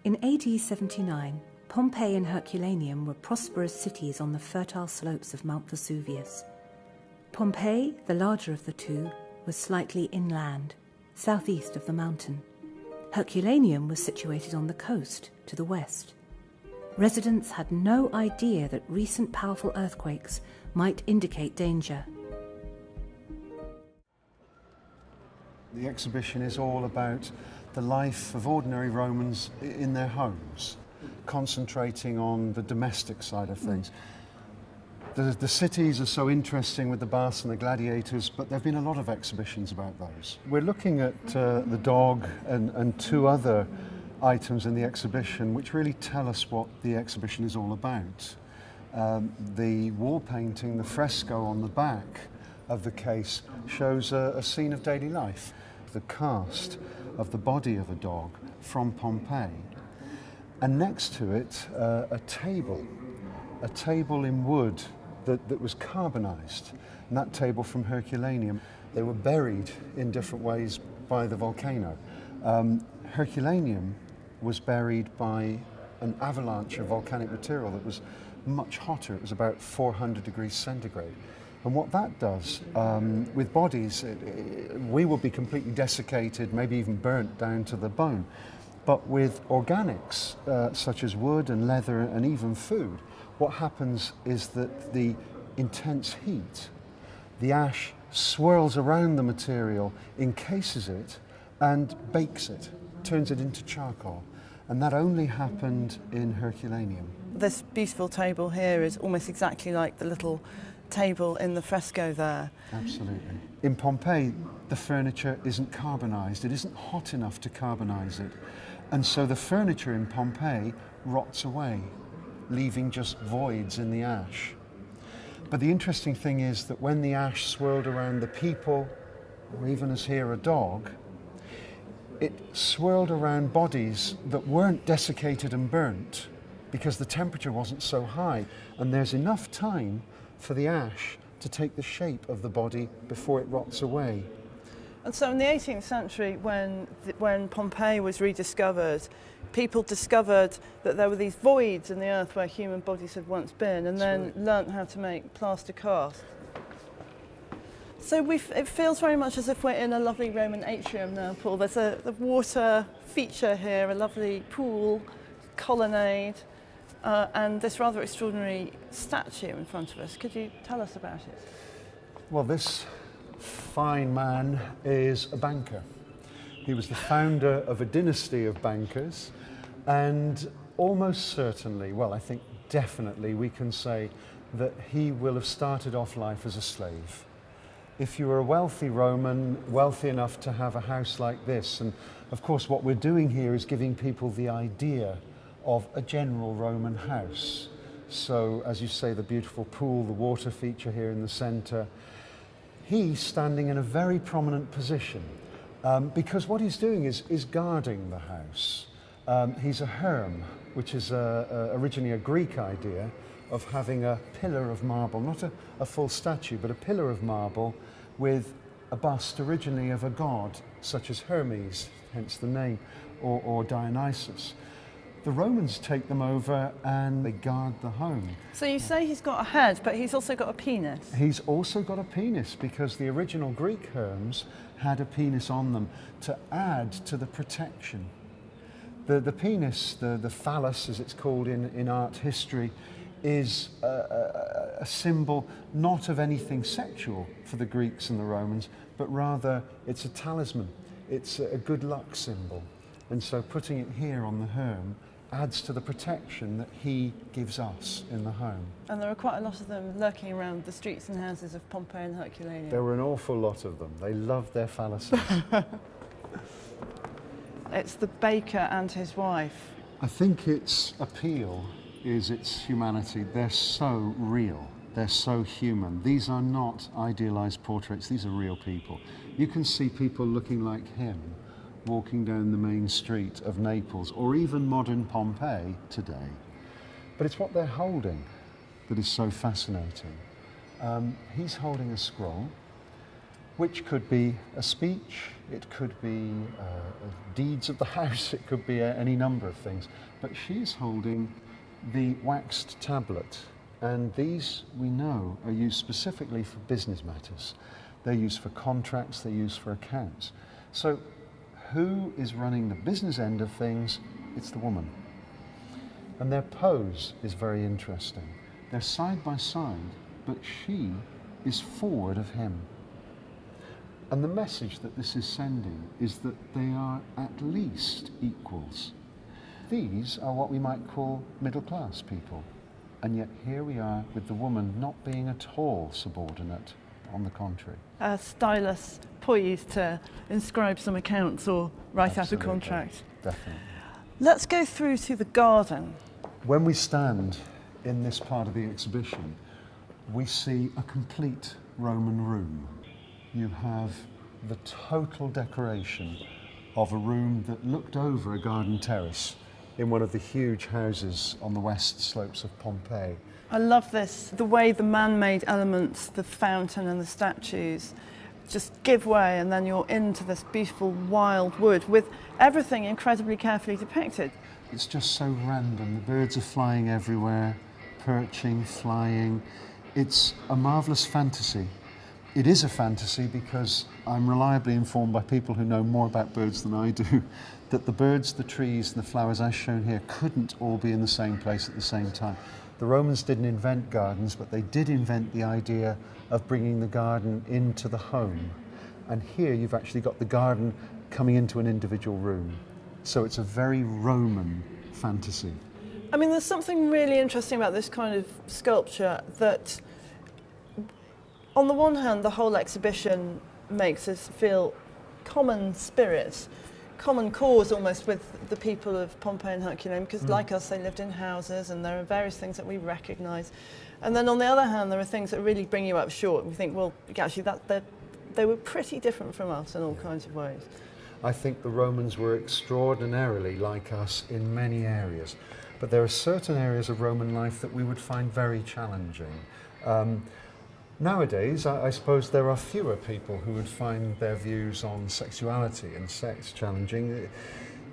In AD 79, Pompeii and Herculaneum were prosperous cities on the fertile slopes of Mount Vesuvius. Pompeii, the larger of the two, was slightly inland, southeast of the mountain. Herculaneum was situated on the coast, to the west. Residents had no idea that recent powerful earthquakes might indicate danger. The exhibition is all about the life of ordinary Romans in their homes, concentrating on the domestic side of things. The cities are so interesting with the baths and the gladiators, but there have been a lot of exhibitions about those. We're looking at the dog and two other items in the exhibition which really tell us what the exhibition is all about. The wall painting, the fresco on the back of the case, shows a scene of daily life. The cast of the body of a dog from Pompeii, and next to it a table in wood that was carbonized, and that table from Herculaneum. They were buried in different ways by the volcano. Herculaneum was buried by an avalanche of volcanic material that was much hotter. It was about 400 degrees centigrade. And what that does with bodies, we will be completely desiccated, maybe even burnt down to the bone. But with organics, such as wood and leather and even food, what happens is that the intense heat, the ash swirls around the material, encases it, and bakes it, turns it into charcoal. And that only happened in Herculaneum. This beautiful table here is almost exactly like the little table in the fresco there. Absolutely. In Pompeii, the furniture isn't carbonized. It isn't hot enough to carbonize it. And so the furniture in Pompeii rots away, leaving just voids in the ash. But the interesting thing is that when the ash swirled around the people, or even as here a dog, it swirled around bodies that weren't desiccated and burnt because the temperature wasn't so high. And there's enough time for the ash to take the shape of the body before it rots away. And so in the 18th century, when Pompeii was rediscovered, people discovered that there were these voids in the earth where human bodies had once been, and then learnt how to make plaster cast. So it feels very much as if we're in a lovely Roman atrium now, Paul. There's the water feature here, a lovely pool, colonnade, and this rather extraordinary statue in front of us. Could you tell us about it? Well, this fine man is a banker. He was the founder of a dynasty of bankers, and almost certainly, well, I think definitely we can say that he will have started off life as a slave. If you were a wealthy Roman, wealthy enough to have a house like this, and of course what we're doing here is giving people the idea of a general Roman house. So, as you say, the beautiful pool, the water feature here in the centre. He's standing in a very prominent position because what he's doing is guarding the house. He's a herm, which is originally a Greek idea of having a pillar of marble, not a full statue, but a pillar of marble with a bust originally of a god, such as Hermes, hence the name, or Dionysus. The Romans take them over and they guard the home. So you say he's got a head, but he's also got a penis. He's also got a penis because the original Greek herms had a penis on them to add to the protection. The penis, the phallus as it's called in art history, is a symbol not of anything sexual for the Greeks and the Romans, but rather it's a talisman. It's a good luck symbol. And so putting it here on the herm adds to the protection that he gives us in the home. And there are quite a lot of them lurking around the streets and houses of Pompeii and Herculaneum. There were an awful lot of them. They loved their phalluses. It's the baker and his wife. I think its appeal is its humanity. They're so real. They're so human. These are not idealized portraits. These are real people. You can see people looking like him walking down the main street of Naples, or even modern Pompeii today. But it's what they're holding that is so fascinating. He's holding a scroll, which could be a speech, it could be deeds of the house, it could be any number of things. But she is holding the waxed tablet, and these, we know, are used specifically for business matters. They're used for contracts, they're used for accounts. So who is running the business end of things? It's the woman. And their pose is very interesting. They're side by side, but she is forward of him. And the message that this is sending is that they are at least equals. These are what we might call middle class people. And yet here we are with the woman not being at all subordinate, on the contrary. A stylus poised to inscribe some accounts or write out a contract. Definitely. Let's go through to the garden. When we stand in this part of the exhibition, we see a complete Roman room. You have the total decoration of a room that looked over a garden terrace in one of the huge houses on the west slopes of Pompeii. I love this, the way the man-made elements, the fountain and the statues, just give way, and then you're into this beautiful wild wood with everything incredibly carefully depicted. It's just so random. The birds are flying everywhere, perching, flying. It's a marvellous fantasy. It is a fantasy because I'm reliably informed by people who know more about birds than I do that the birds, the trees and the flowers as shown here couldn't all be in the same place at the same time. The Romans didn't invent gardens, but they did invent the idea of bringing the garden into the home. And here you've actually got the garden coming into an individual room. So it's a very Roman fantasy. I mean, there's something really interesting about this kind of sculpture that, on the one hand, the whole exhibition makes us feel common spirits, common cause almost with the people of Pompeii and Herculaneum, because like us, they lived in houses and there are various things that we recognise. And then on the other hand, there are things that really bring you up short. We think, well, actually, they were pretty different from us in all kinds of ways. I think the Romans were extraordinarily like us in many areas, but there are certain areas of Roman life that we would find very challenging. Nowadays, I suppose there are fewer people who would find their views on sexuality and sex challenging.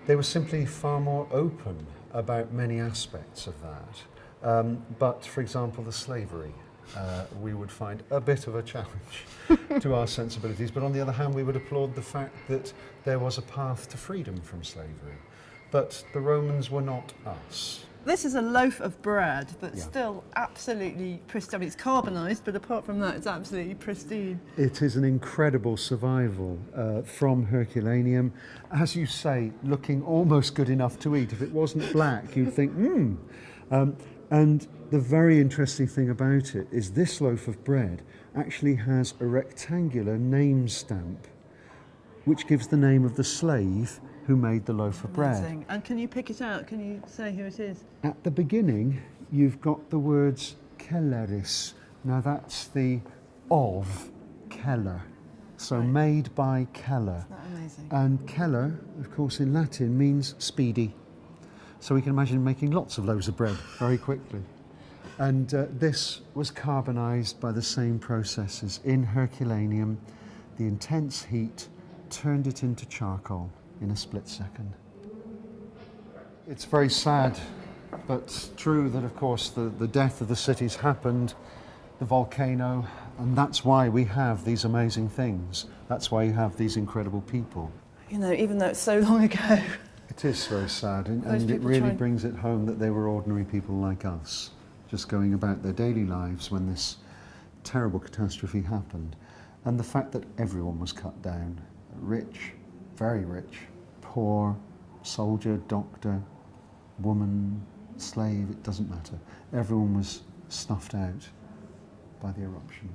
They were simply far more open about many aspects of that. But, for example, the slavery, we would find a bit of a challenge to our sensibilities. But on the other hand, we would applaud the fact that there was a path to freedom from slavery. But the Romans were not us. This is a loaf of bread that's still absolutely pristine. It's carbonised, but apart from that, it's absolutely pristine. It is an incredible survival from Herculaneum. As you say, looking almost good enough to eat. If it wasn't black, you'd think, and the very interesting thing about it is this loaf of bread actually has a rectangular name stamp, which gives the name of the slave who made the loaf of bread. And can you pick it out? Can you say who it is? At the beginning, you've got the words Kelleris. Now that's the of Keller. So made by Keller. Isn't that amazing? And Keller, of course, in Latin means speedy. So we can imagine making lots of loaves of bread very quickly. And this was carbonised by the same processes. In Herculaneum, the intense heat turned it into charcoal in a split second. It's very sad, but true that, of course, the death of the cities happened, the volcano, and that's why we have these amazing things. That's why you have these incredible people. You know, even though it's so long ago. It is very sad, and it really brings it home that they were ordinary people like us, just going about their daily lives when this terrible catastrophe happened. And the fact that everyone was cut down, rich, very rich, poor, soldier, doctor, woman, slave, it doesn't matter. Everyone was snuffed out by the eruption.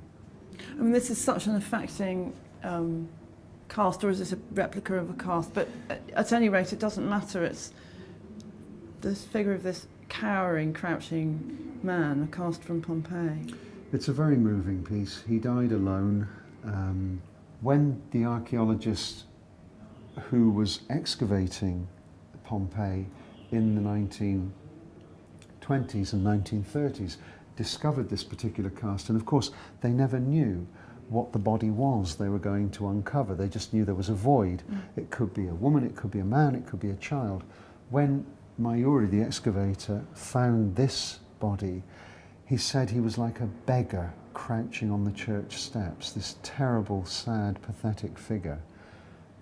I mean, this is such an affecting cast, or is this a replica of a cast? But at any rate, it doesn't matter. It's this figure of this cowering, crouching man, a cast from Pompeii. It's a very moving piece. He died alone. When the archaeologist who was excavating Pompeii in the 1920s and 1930s discovered this particular cast, and of course they never knew what the body was they were going to uncover. They just knew there was a void. It could be a woman, it could be a man, it could be a child. When Mayuri, the excavator, found this body, he said he was like a beggar crouching on the church steps, this terrible, sad, pathetic figure,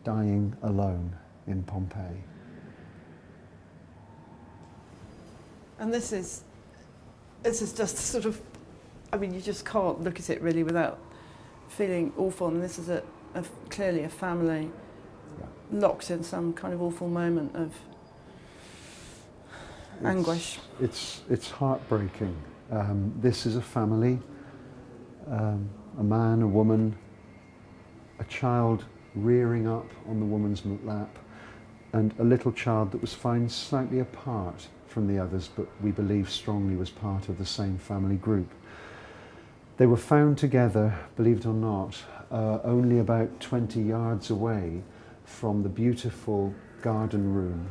dying alone in Pompeii. And this is just sort of, I mean, you just can't look at it really without feeling awful. And this is clearly a family locked in some kind of awful moment of anguish. It's heartbreaking. This is a family, a man, a woman, a child rearing up on the woman's lap, and a little child that was found slightly apart from the others, but we believe strongly was part of the same family group. They were found together, believe it or not, only about 20 yards away from the beautiful garden room.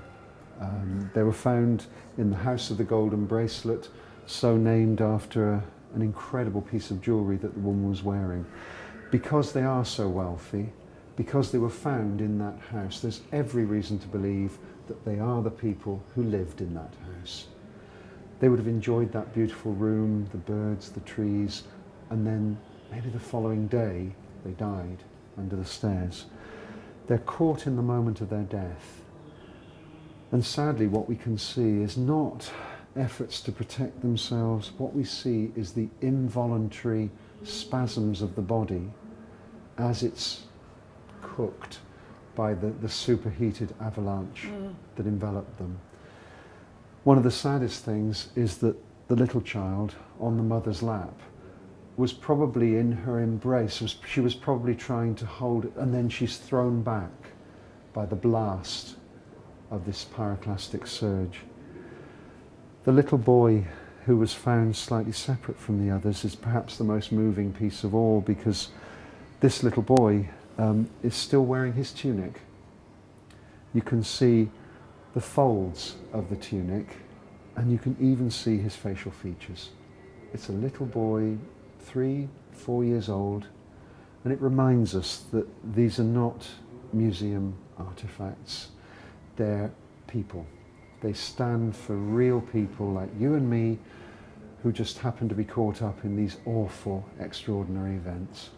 They were found in the House of the Golden Bracelet, so named after an incredible piece of jewellery that the woman was wearing. Because they are so wealthy, because they were found in that house, there's every reason to believe that they are the people who lived in that house. They would have enjoyed that beautiful room, the birds, the trees, and then maybe the following day they died under the stairs. They're caught in the moment of their death. And sadly, what we can see is not efforts to protect themselves. What we see is the involuntary spasms of the body as it's cooked by the superheated avalanche that enveloped them. One of the saddest things is that the little child on the mother's lap was probably in her embrace. She was probably trying to hold it, and then she's thrown back by the blast of this pyroclastic surge. The little boy who was found slightly separate from the others is perhaps the most moving piece of all, because this little boy is still wearing his tunic. You can see the folds of the tunic, and you can even see his facial features. It's a little boy, 3, 4 years old, and it reminds us that these are not museum artifacts, they're people. They stand for real people like you and me who just happen to be caught up in these awful, extraordinary events.